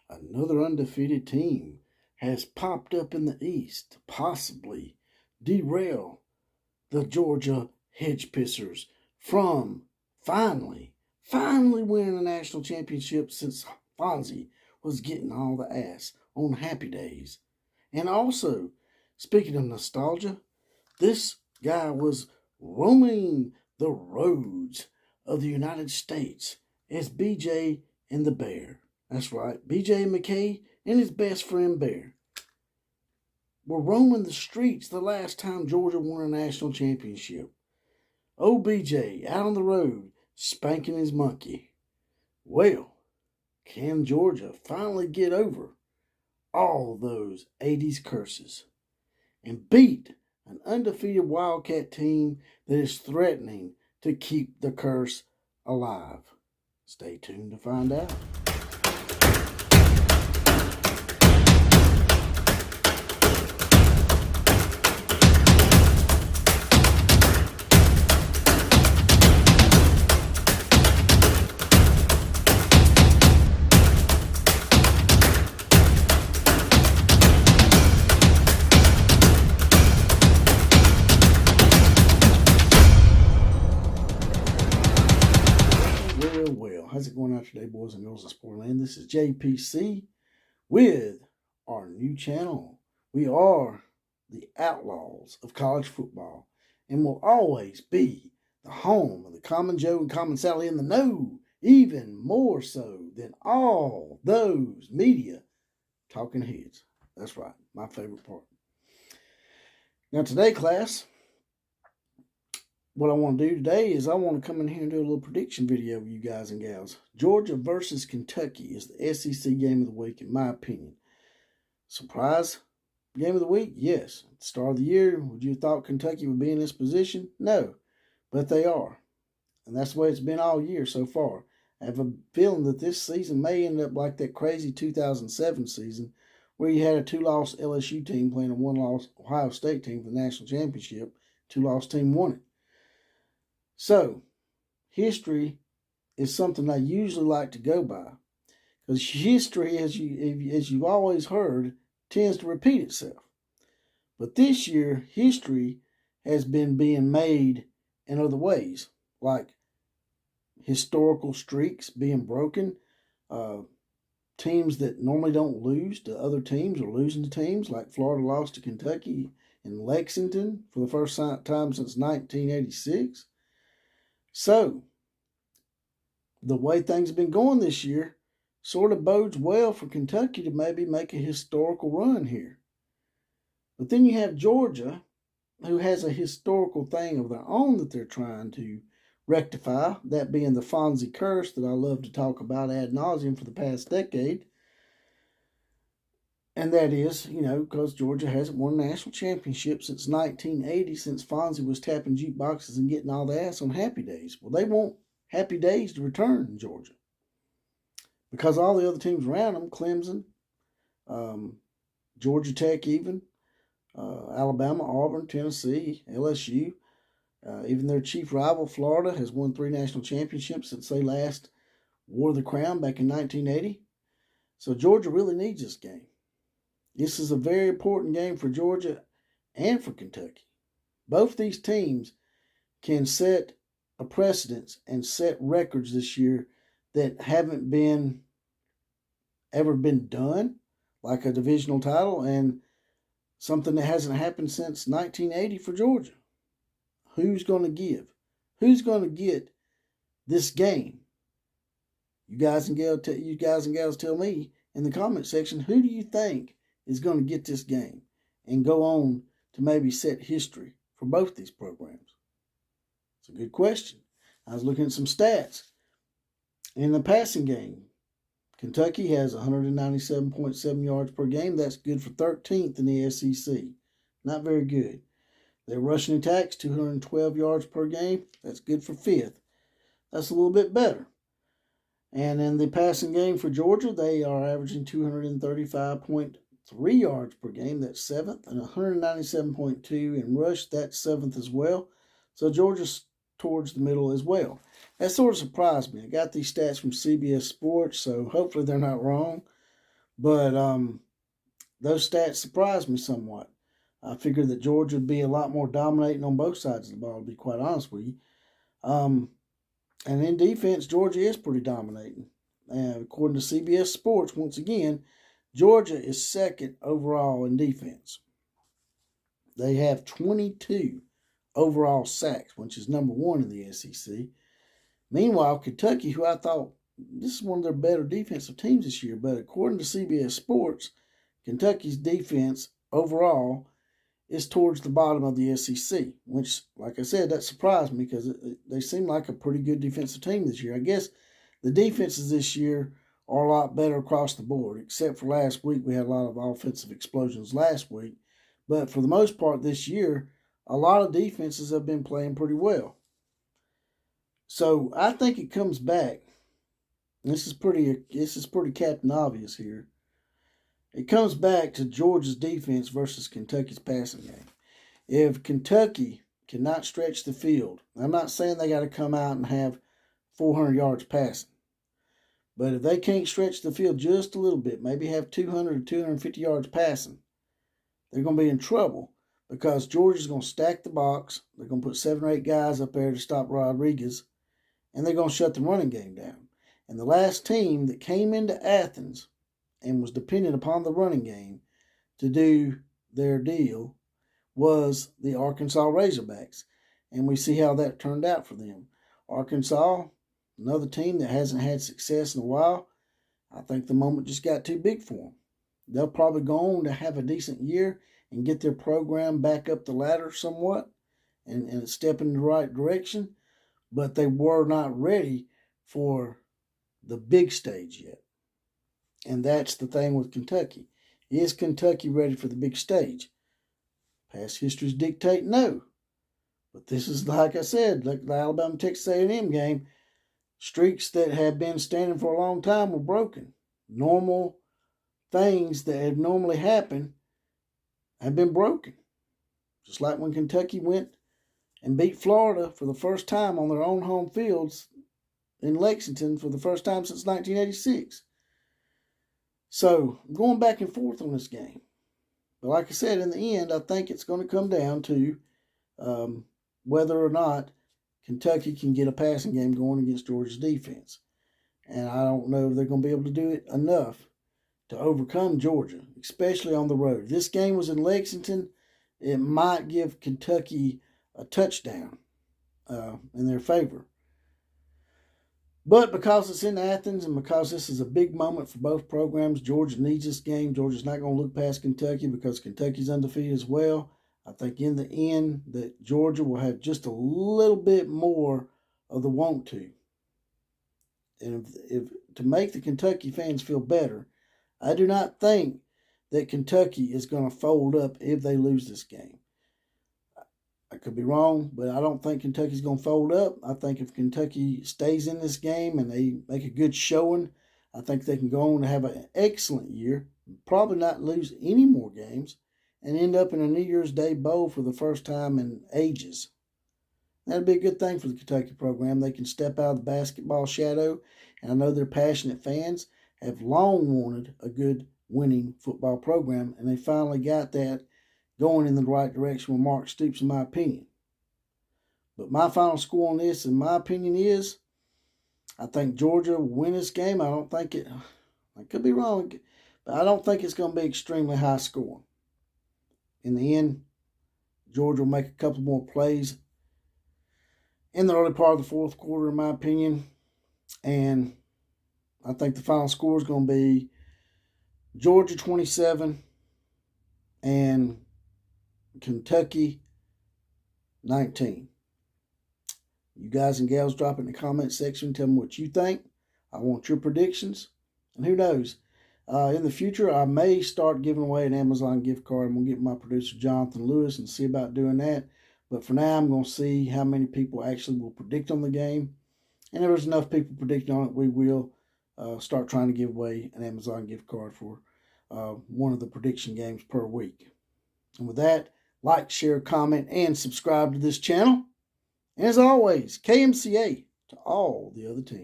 Another undefeated team has popped up in the East to possibly derail the Georgia Hedge Pissers from finally winning a national championship since Fonzi was getting all the ass on Happy Days. And also, speaking of nostalgia, this guy was roaming the roads of the United States as BJ and the Bear. That's right, BJ McKay and his best friend Bear were roaming the streets the last time Georgia won a national championship. Old BJ out on the road spanking his monkey. Well, can Georgia finally get over all those 80s curses and beat an undefeated Wildcat team that is threatening to keep the curse alive? Stay tuned to find out. Well, how's it going out today, boys and girls of Sportland? This is JPC with our new channel. We are the outlaws of college football and will always be the home of the Common Joe and Common Sally in the know, even more so than all those media talking heads. That's right, my favorite part. Now today, class, what I want to do today is I want to come in here and do a little prediction video with you guys and gals. Georgia versus Kentucky is the SEC game of the week, in my opinion. Surprise game of the week? Yes. At the start of the year, would you have thought Kentucky would be in this position? No. But they are. And that's the way it's been all year so far. I have a feeling that this season may end up like that crazy 2007 season where you had a 2-loss LSU team playing a 1-loss Ohio State team for the national championship. 2-loss team won it. So, history is something I usually like to go by, because history, as you've always heard, tends to repeat itself. But this year, history has been being made in other ways, like historical streaks being broken, teams that normally don't lose to other teams are losing to teams, like Florida lost to Kentucky in Lexington for the first time since 1986. So, the way things have been going this year sort of bodes well for Kentucky to maybe make a historical run here. But then you have Georgia, who has a historical thing of their own that they're trying to rectify, that being the Fonzi curse that I love to talk about ad nauseum for the past decade. And that is, because Georgia hasn't won a national championship since 1980, since Fonzi was tapping jukeboxes and getting all the ass on Happy Days. Well, they want Happy Days to return in Georgia, because all the other teams around them, Clemson, Georgia Tech even, Alabama, Auburn, Tennessee, LSU, even their chief rival, Florida, has won 3 national championships since they last wore the crown back in 1980. So Georgia really needs this game. This is a very important game for Georgia and for Kentucky. Both these teams can set a precedence and set records this year that haven't ever been done, like a divisional title, and something that hasn't happened since 1980 for Georgia. Who's going to give? Who's going to get this game? You guys and gals tell me in the comment section, who do you think is going to get this game and go on to maybe set history for both these programs? It's a good question. I was looking at some stats. In the passing game, Kentucky has 197.7 yards per game. That's good for 13th in the SEC. Not very good. Their rushing attacks, 212 yards per game. That's good for 5th. That's a little bit better. And in the passing game for Georgia, they are averaging 235.3 yards per game. That's 7th. And 197.2 in rush. That's 7th as well. So Georgia's towards the middle as well. That sort of surprised me. I got these stats from CBS Sports, so hopefully they're not wrong. But those stats surprised me somewhat. I figured that Georgia would be a lot more dominating on both sides of the ball, to be quite honest with you. And in defense, Georgia is pretty dominating. And according to CBS Sports, once again, Georgia is second overall in defense. They have 22 overall sacks, which is number one in the SEC. Meanwhile, Kentucky, who I thought this is one of their better defensive teams this year, but according to CBS Sports, Kentucky's defense overall is towards the bottom of the SEC, which, like I said, that surprised me because they seem like a pretty good defensive team this year. I guess the defenses this year are a lot better across the board, except for last week. We had a lot of offensive explosions last week. But for the most part this year, a lot of defenses have been playing pretty well. So I think it comes back. This is pretty Captain Obvious here. It comes back to Georgia's defense versus Kentucky's passing game. If Kentucky cannot stretch the field, I'm not saying they got to come out and have 400 yards passing, but if they can't stretch the field just a little bit, maybe have 200 or 250 yards passing, they're going to be in trouble because Georgia's going to stack the box. They're going to put 7 or 8 guys up there to stop Rodriguez, and they're going to shut the running game down. And the last team that came into Athens and was dependent upon the running game to do their deal was the Arkansas Razorbacks. And we see how that turned out for them. Arkansas, another team that hasn't had success in a while, I think the moment just got too big for them. They'll probably go on to have a decent year and get their program back up the ladder somewhat and step in the right direction, but they were not ready for the big stage yet. And that's the thing with Kentucky. Is Kentucky ready for the big stage? Past histories dictate no. But this is, like I said, like the Alabama-Texas A&M game, streaks that have been standing for a long time were broken. Normal things that have normally happened have been broken. Just like when Kentucky went and beat Florida for the first time on their own home fields in Lexington for the first time since 1986. So, I'm going back and forth on this game. But like I said, in the end, I think it's going to come down to whether or not Kentucky can get a passing game going against Georgia's defense. And I don't know if they're going to be able to do it enough to overcome Georgia, especially on the road. If this game was in Lexington, it might give Kentucky a touchdown in their favor. But because it's in Athens and because this is a big moment for both programs, Georgia needs this game. Georgia's not going to look past Kentucky because Kentucky's undefeated as well. I think in the end that Georgia will have just a little bit more of the want to. And if to make the Kentucky fans feel better, I do not think that Kentucky is going to fold up if they lose this game. I could be wrong, but I don't think Kentucky's going to fold up. I think if Kentucky stays in this game and they make a good showing, I think they can go on to have an excellent year, probably not lose any more games, and end up in a New Year's Day bowl for the first time in ages. That'd be a good thing for the Kentucky program. They can step out of the basketball shadow, and I know their passionate fans have long wanted a good winning football program, and they finally got that going in the right direction with Mark Stoops, in my opinion. But my final score on this, in my opinion, is I think Georgia will win this game. I could be wrong, but I don't think it's going to be extremely high scoring. In the end, Georgia will make a couple more plays in the early part of the fourth quarter, in my opinion. And I think the final score is going to be Georgia 27 and Kentucky 19. You guys and gals drop it in the comment section. Tell me what you think. I want your predictions. And who knows, in the future, I may start giving away an Amazon gift card. I'm going to get my producer, Jonathan Lewis, and see about doing that. But for now, I'm going to see how many people actually will predict on the game. And if there's enough people predicting on it, we will start trying to give away an Amazon gift card for one of the prediction games per week. And with that, like, share, comment, and subscribe to this channel. And as always, KMCA to all the other teams.